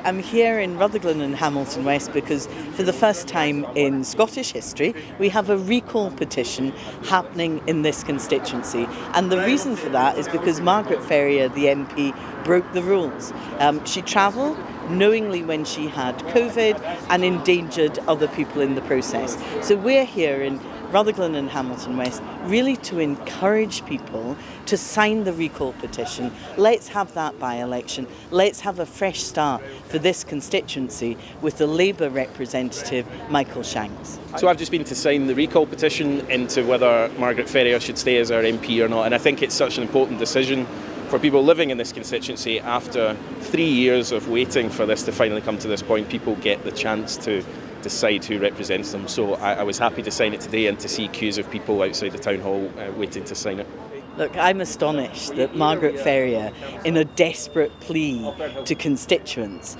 I'm here in Rutherglen and Hamilton West because for the first time in Scottish history we have a recall petition happening in this constituency, and the reason for that is because Margaret Ferrier, the MP, broke the rules. She travelled knowingly when she had COVID and endangered other people in the process. So we're here in Rutherglen and Hamilton West really to encourage people to sign the recall petition. Let's have that by-election. Let's have a fresh start for this constituency with the Labour representative Michael Shanks. So I've just been to sign the recall petition into whether Margaret Ferrier should stay as our MP or not, and I think it's such an important decision for people living in this constituency. After 3 years of waiting for this to finally come to this point, people get the chance to decide who represents them. So I was happy to sign it today and to see queues of people outside the town hall waiting to sign it. Look, I'm astonished that Margaret Ferrier, in a desperate plea to constituents,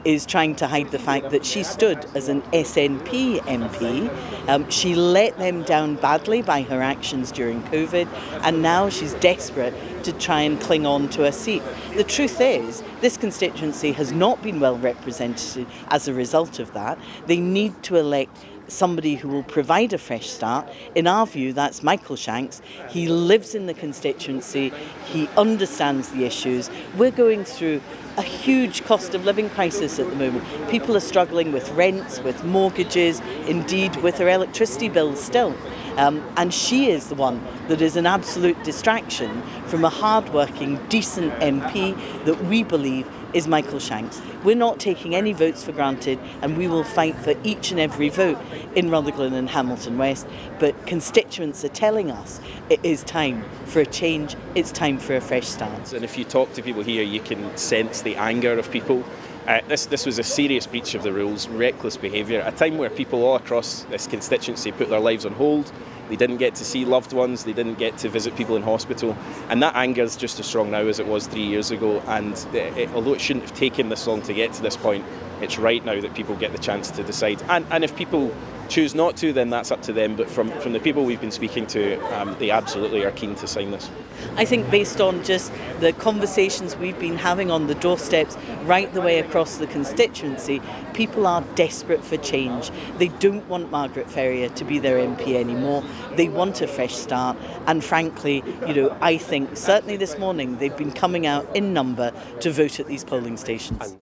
is trying to hide the fact that she stood as an SNP MP. She let them down badly by her actions during COVID, and now she's desperate to try and cling on to a seat. The truth is, this constituency has not been well represented as a result of that. They need to elect somebody who will provide a fresh start. In our view, that's Michael Shanks. He lives in the constituency, he understands the issues. We're going through a huge cost of living crisis at the moment. People are struggling with rents, with mortgages, indeed with their electricity bills still. And she is the one that is an absolute distraction from a hard-working, decent MP that we believe is Michael Shanks. We're not taking any votes for granted, and we will fight for each and every vote in Rutherglen and Hamilton West. But constituents are telling us it is time for a change, it's time for a fresh start. And if you talk to people here, you can sense the anger of people. This was a serious breach of the rules, reckless behaviour, a time where people all across this constituency put their lives on hold. They didn't get to see loved ones, they didn't get to visit people in hospital, and that anger is just as strong now as it was 3 years ago. And although it shouldn't have taken this long to get to this point, it's right now that people get the chance to decide. And if people choose not to, then that's up to them. But from the people we've been speaking to, they absolutely are keen to sign this. I think based on just the conversations we've been having on the doorsteps right the way across the constituency, people are desperate for change. They don't want Margaret Ferrier to be their MP anymore. They want a fresh start. And frankly, I think certainly this morning they've been coming out in number to vote at these polling stations.